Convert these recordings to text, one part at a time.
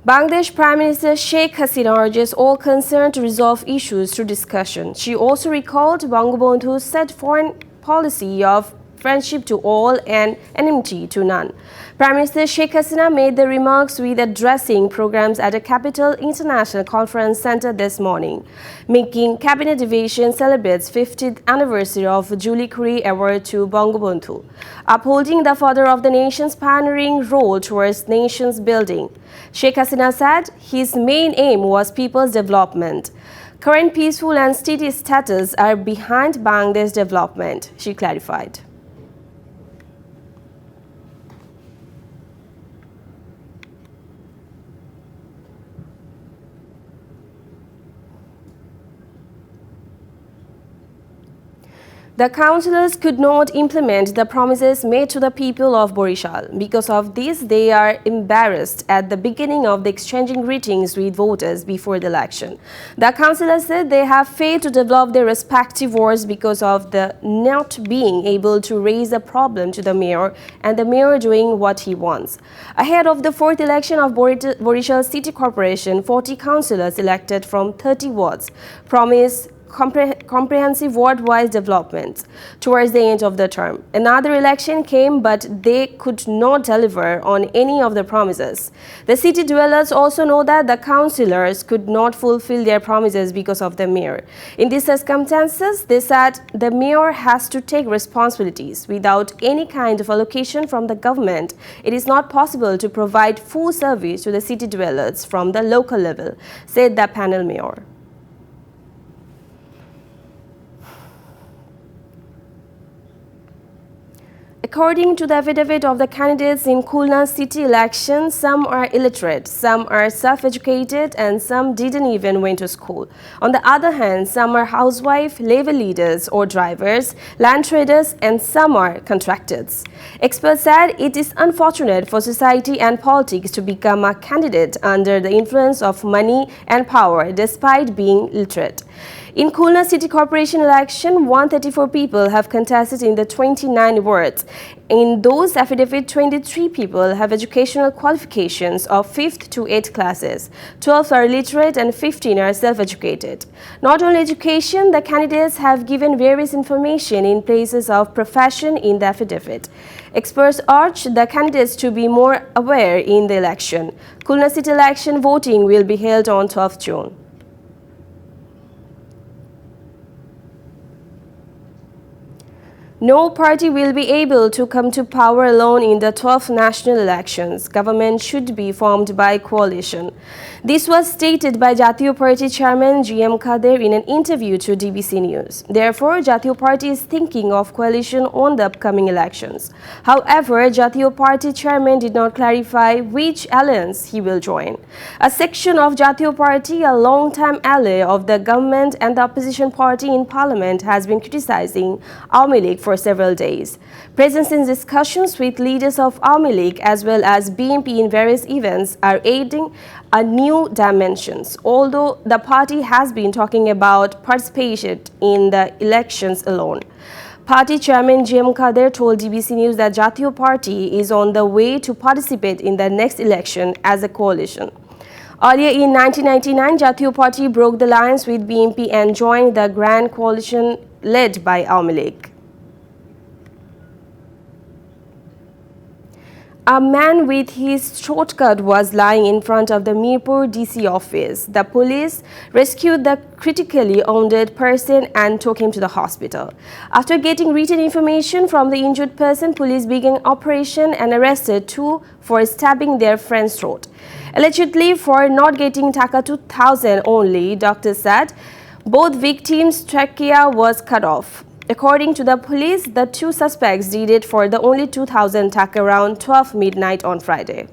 Bangladesh Prime Minister Sheikh Hasina urges all concerned to resolve issues through discussion. She also recalled Bangabandhu's set foreign policy of friendship to all and enmity to none. Prime Minister Sheikh Hasina made the remarks with addressing programs at a Capital International Conference Center this morning, making Cabinet Division celebrates 50th anniversary of Julie Curie Award to Bangabandhu, upholding the father of the nation's pioneering role towards nations building. Sheikh Hasina said his main aim was people's development. Current peaceful and steady status are behind Bangladesh's development, she clarified. The councillors could not implement the promises made to the people of Borishal. Because of this, they are embarrassed at the beginning of the exchanging greetings with voters before the election. The councillors said they have failed to develop their respective wards because of the not being able to raise a problem to the mayor and the mayor doing what he wants. Ahead of the fourth election of Borishal City Corporation, 40 councillors elected from 30 wards promised comprehensive ward-wise developments towards the end of the term. Another election came, but they could not deliver on any of the promises. The city dwellers also know that the councillors could not fulfill their promises because of the mayor. In these circumstances, they said the mayor has to take responsibilities. Without any kind of allocation from the government, it is not possible to provide full service to the city dwellers from the local level, said the panel mayor. According to the affidavit of the candidates in Khulna city election, some are illiterate, some are self-educated, and some didn't even went to school. On the other hand, some are housewife, labor leaders or drivers, land traders, and some are contractors. Experts said it is unfortunate for society and politics to become a candidate under the influence of money and power despite being literate. In Khulna City Corporation election, 134 people have contested in the 29 wards. In those affidavit, 23 people have educational qualifications of 5th to 8th classes, 12 are literate and 15 are self-educated. Not only education, the candidates have given various information in places of profession in the affidavit. Experts urge the candidates to be more aware in the election. Khulna City election voting will be held on 12th June. No party will be able to come to power alone in the 12th national elections. Government should be formed by coalition. This was stated by Jatiyo Party Chairman G.M. Kader in an interview to DBC News. Therefore, Jatiyo Party is thinking of coalition on the upcoming elections. However, Jatiyo Party Chairman did not clarify which alliance he will join. A section of Jatiyo Party, a long-time ally of the government and the opposition party in parliament, has been criticizing Awami League for several days. Presence in discussions with leaders of Awami League as well as BNP in various events are adding a new dimensions. Although the party has been talking about participation in the elections alone. Party Chairman G.M. Kader told DBC News that Jatiyo Party is on the way to participate in the next election as a coalition. Earlier in 1999, Jatiyo Party broke the alliance with BNP and joined the Grand Coalition led by Awami League. A man with his throat cut was lying in front of the Mirpur DC office. The police rescued the critically wounded person and took him to the hospital. After getting written information from the injured person, police began operation and arrested two for stabbing their friend's throat. Allegedly for not getting Taka 2,000 only, doctors said both victims' trachea was cut off. According to the police, the two suspects did it for the only 2,000 taka around 12 midnight on Friday.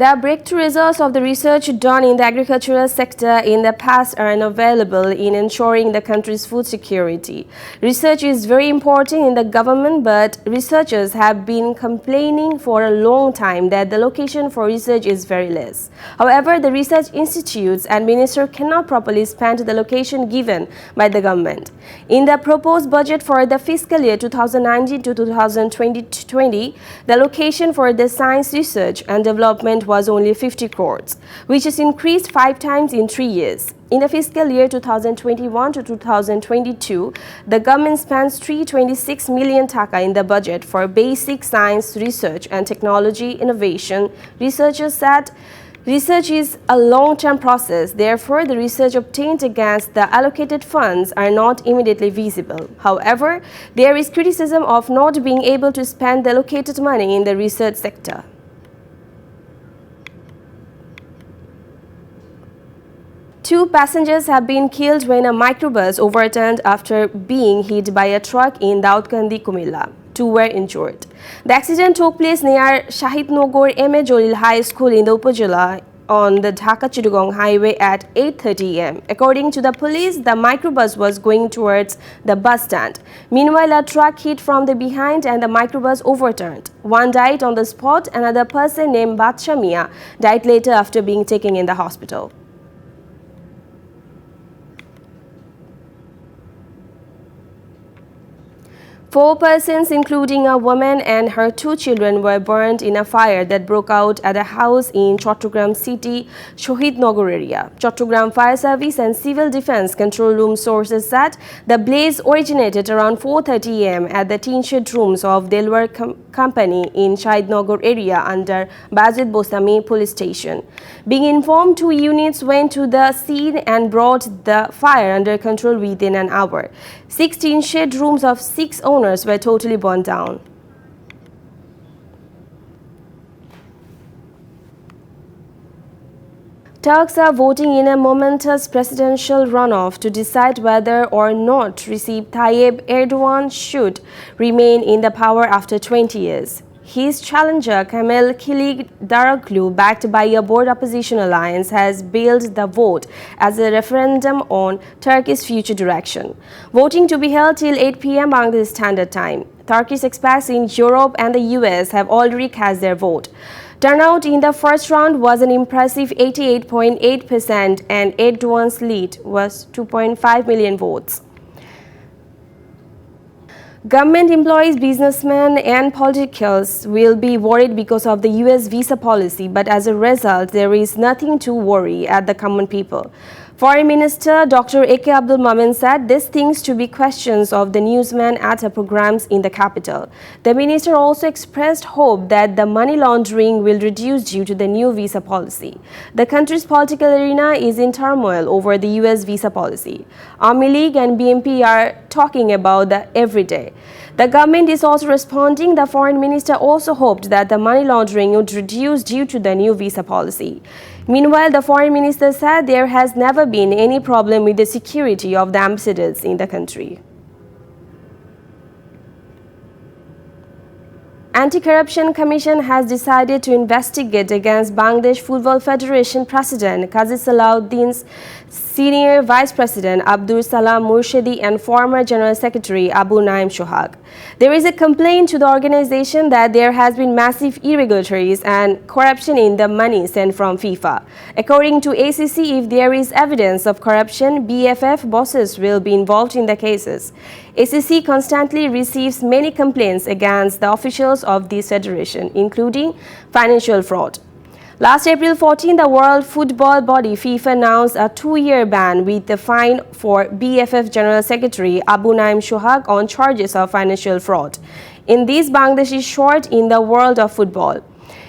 The breakthrough results of the research done in the agricultural sector in the past are unavailable in ensuring the country's food security. Research is very important in the government, but researchers have been complaining for a long time that the location for research is very less. However, the research institutes and minister cannot properly spend the location given by the government. In the proposed budget for the fiscal year 2019 to 2020, the location for the science research and development was only 50 crores, which is increased 5 times in 3 years. In the fiscal year 2021 to 2022, the government spends 326 million taka in the budget for basic science research and technology innovation. Researchers said research is a long-term process, therefore the research obtained against the allocated funds are not immediately visible. However, there is criticism of not being able to spend the allocated money in the research sector. Two passengers have been killed when a microbus overturned after being hit by a truck in Daudkandi, Kumilla. 2 were injured. The accident took place near Shahidnagar M.A. Jalil High School in the Upazila on the Dhaka-Chittagong highway at 8:30 am. According to the police, the microbus was going towards the bus stand. Meanwhile, a truck hit from the behind and the microbus overturned. One died on the spot. Another person named Batsha Mia died later after being taken in the hospital. 4 persons, including a woman and her 2 children, were burned in a fire that broke out at a house in Chattogram City, Shahidnagar area. Chattogram Fire Service and Civil Defence Control Room sources said the blaze originated around 4:30 am at the tin shed rooms of Delwar Company in Shahidnagar area under Bazid Bosami police station. Being informed, 2 units went to the scene and brought the fire under control within an hour. 6 tin shed rooms of 6 owners were totally burned down. Turks are voting in a momentous presidential runoff to decide whether or not Recep Tayyip Erdogan should remain in the power after 20 years. His challenger, Kemal Kılıçdaroğlu, backed by a broad opposition alliance, has bailed the vote as a referendum on Turkey's future direction. Voting to be held till 8 p.m. Bangladesh Standard Time. Turkish expats in Europe and the US have already cast their vote. Turnout in the first round was an impressive 88.8% and Erdogan's lead was 2.5 million votes. Government employees, businessmen and politicals will be worried because of the US visa policy, but as a result, there is nothing to worry at the common people. Foreign Minister Dr. A.K. Abdul Momen said these things to be questions of the newsmen at her programs in the capital. The minister also expressed hope that the money laundering will reduce due to the new visa policy. The country's political arena is in turmoil over the US visa policy. Army League and BNP are talking about that every day. The government is also responding. The foreign minister also hoped that the money laundering would reduce due to the new visa policy. Meanwhile, the foreign minister said there has never been any problem with the security of the ambassadors in the country. Anti-Corruption Commission has decided to investigate against Bangladesh Football Federation President Qazi Salahuddin's Senior Vice President Abdul Salam Murshidi and former General Secretary Abu Naim Shohag. There is a complaint to the organization that there has been massive irregularities and corruption in the money sent from FIFA. According to ACC, if there is evidence of corruption, BFF bosses will be involved in the cases. ACC constantly receives many complaints against the officials of this federation, including financial fraud. Last April 14, the World Football Body FIFA announced a 2-year ban with a fine for BFF General Secretary Abu Naim Shohag on charges of financial fraud. In this, Bangladesh is short in the world of football.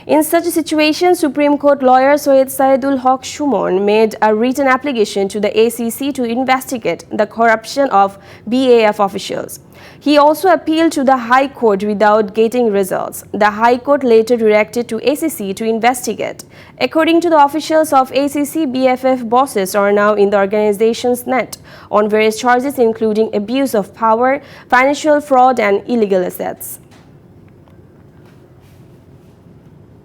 In such a situation, Supreme Court lawyer Soyed Saidul Haq Shumon made a written application to the ACC to investigate the corruption of BAF officials. He also appealed to the High Court without getting results. The High Court later directed to ACC to investigate. According to the officials of ACC, BFF bosses are now in the organization's net on various charges including abuse of power, financial fraud and illegal assets.